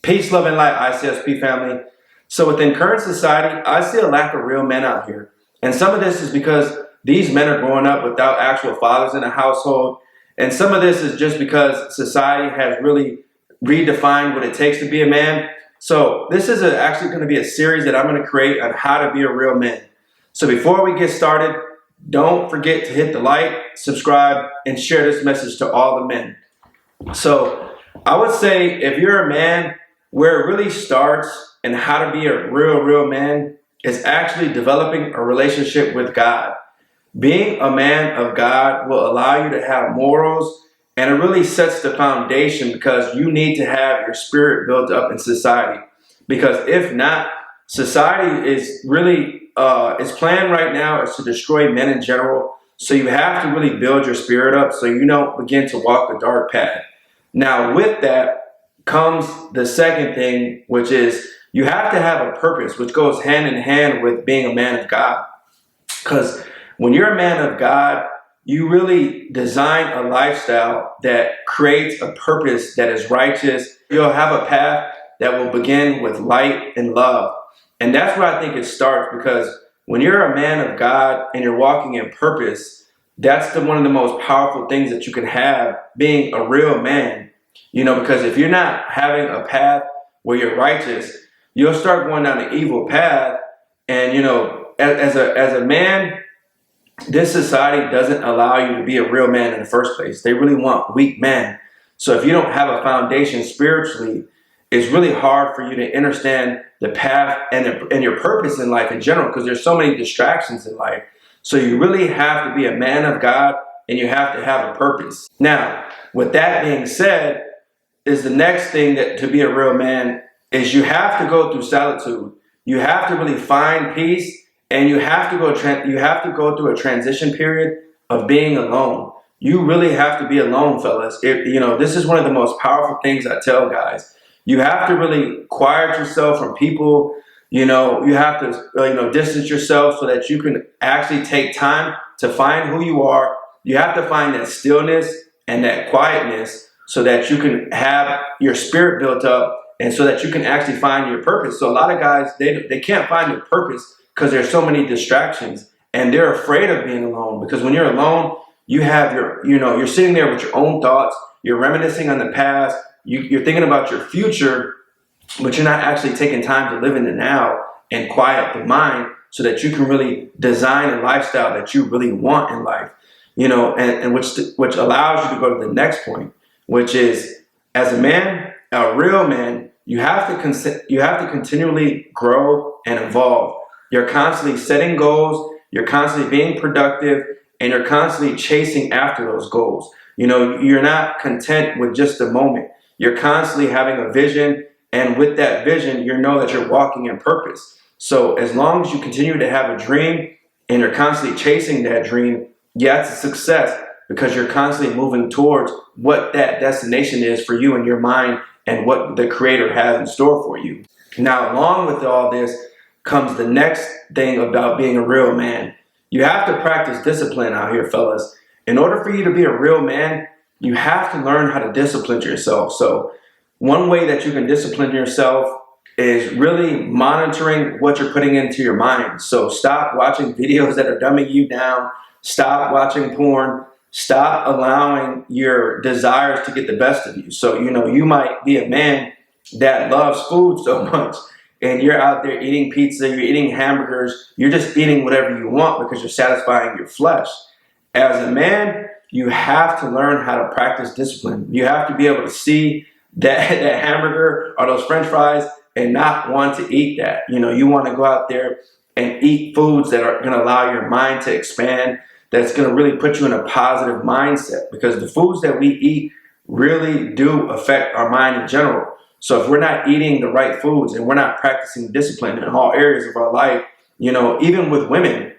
Peace, love, and light, ICSP family. So within current society, I see a lack of real men out here. And some of this is because these men are growing up without actual fathers in the household. And some of this is just because society has really redefined what it takes to be a man. So this is actually going to be a series that I'm going to create on how to be a real man. So before we get started, don't forget to hit the like, subscribe, and share this message to all the men. So I would say if you're a man, where it really starts and how to be a real man is actually developing a relationship with God. Being a man of God will allow you to have morals, and it really sets the foundation because you need to have your spirit built up in society. Because if not, society is really, its plan right now is to destroy men in general. So you have to really build your spirit up so you don't begin to walk a dark path. Now with that comes the second thing, which is you have to have a purpose, which goes hand in hand with being a man of God. Because when you're a man of God, you really design a lifestyle that creates a purpose that is righteous. You'll have a path that will begin with light and love. And that's where I think it starts, because when you're a man of God and you're walking in purpose, that's one of the most powerful things that you can have, being a real man. You know, because if you're not having a path where you're righteous, you'll start going down the evil path. And, you know, as a man, this society doesn't allow you to be a real man in the first place. They really want weak men. So if you don't have a foundation spiritually, it's really hard for you to understand the path and your purpose in life in general, because there's so many distractions in life. So you really have to be a man of God, and you have to have a purpose. Now, with that being said, is the next thing that to be a real man is you have to go through solitude. You have to really find peace, and you have to go through a transition period of being alone. You really have to be alone, fellas. You know, this is one of the most powerful things I tell guys. You have to really quiet yourself from people. You know, you have to distance yourself so that you can actually take time to find who you are. You have to find that stillness and that quietness, so that you can have your spirit built up, and so that you can actually find your purpose. So a lot of guys, they can't find their purpose because there's so many distractions, and they're afraid of being alone. Because when you're alone, you have you're sitting there with your own thoughts, you're reminiscing on the past, you're thinking about your future, but you're not actually taking time to live in the now and quiet the mind so that you can really design a lifestyle that you really want in life. You know, and which allows you to go to the next point, which is, as a man, a real man, you have to continually grow and evolve. You're constantly setting goals, you're constantly being productive, and you're constantly chasing after those goals. You know, you're not content with just the moment. You're constantly having a vision, and with that vision, you know that you're walking in purpose. So as long as you continue to have a dream and you're constantly chasing that dream, yeah, it's a success, because you're constantly moving towards what that destination is for you in your mind and what the Creator has in store for you. Now, along with all this comes the next thing about being a real man. You have to practice discipline out here, fellas. In order for you to be a real man, you have to learn how to discipline yourself. So one way that you can discipline yourself is really monitoring what you're putting into your mind. So stop watching videos that are dumbing you down. Stop watching porn. Stop allowing your desires to get the best of you. So, you know, you might be a man that loves food so much, and you're out there eating pizza, you're eating hamburgers, you're just eating whatever you want because you're satisfying your flesh. As a man, you have to learn how to practice discipline. You have to be able to see that hamburger or those French fries and not want to eat that. You know, you want to go out there and eat foods that are going to allow your mind to expand, that's going to really put you in a positive mindset, because the foods that we eat really do affect our mind in general. So if we're not eating the right foods and we're not practicing discipline in all areas of our life, you know, even with women,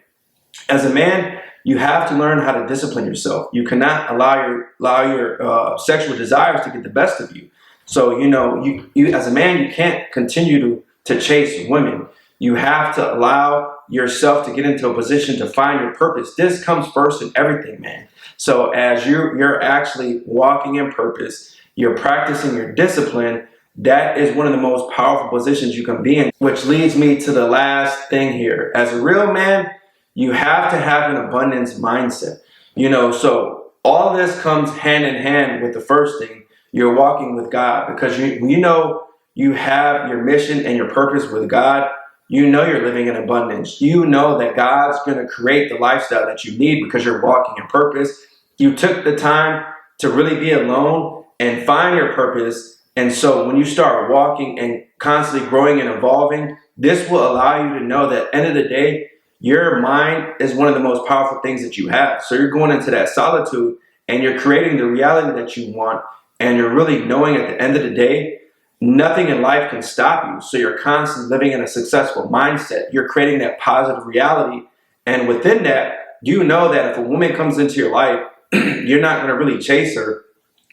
as a man, you have to learn how to discipline yourself. You cannot allow your sexual desires to get the best of you. So, you know, you as a man, you can't continue to chase women. You have to allow yourself to get into a position to find your purpose. This comes first in everything, man. So as you're actually walking in purpose, you're practicing your discipline, that is one of the most powerful positions you can be in, which leads me to the last thing here. As a real man, you have to have an abundance mindset. So all of this comes hand in hand with the first thing. You're walking with God, because you have your mission and your purpose with God. You're living in abundance. You know that God's going to create the lifestyle that you need because you're walking in purpose. You took the time to really be alone and find your purpose. And so when you start walking and constantly growing and evolving, this will allow you to know that at the end of the day, your mind is one of the most powerful things that you have. So you're going into that solitude and you're creating the reality that you want. And you're really knowing at the end of the day, nothing in life can stop you. So you're constantly living in a successful mindset. You're creating that positive reality. And within that, you know that if a woman comes into your life, you're not going to really chase her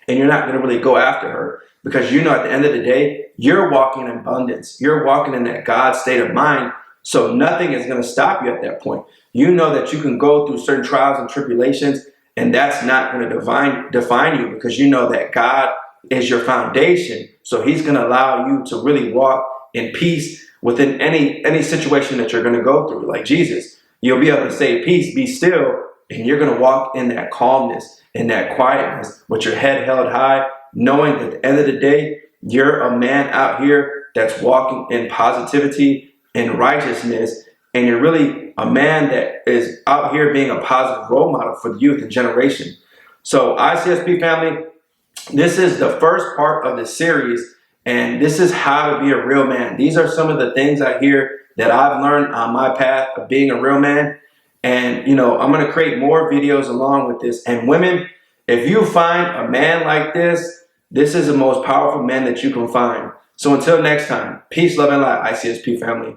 and you're not going to really go after her, because at the end of the day, you're walking in abundance. You're walking in that God state of mind. So nothing is going to stop you at that point. You know that you can go through certain trials and tribulations, and that's not going to define you, because you know that God is your foundation. So he's going to allow you to really walk in peace within any situation that you're going to go through. Like Jesus, you'll be able to say, peace, be still, and you're going to walk in that calmness, in that quietness, with your head held high, knowing that at the end of the day, you're a man out here that's walking in positivity and righteousness, and you're really a man that is out here being a positive role model for the youth and generation. So ICSP family, this is the first part of the series, and this is how to be a real man. These are some of the things I hear that I've learned on my path of being a real man. And, I'm going to create more videos along with this. And women, if you find a man like this, this is the most powerful man that you can find. So until next time, peace, love, and light, ICSP family.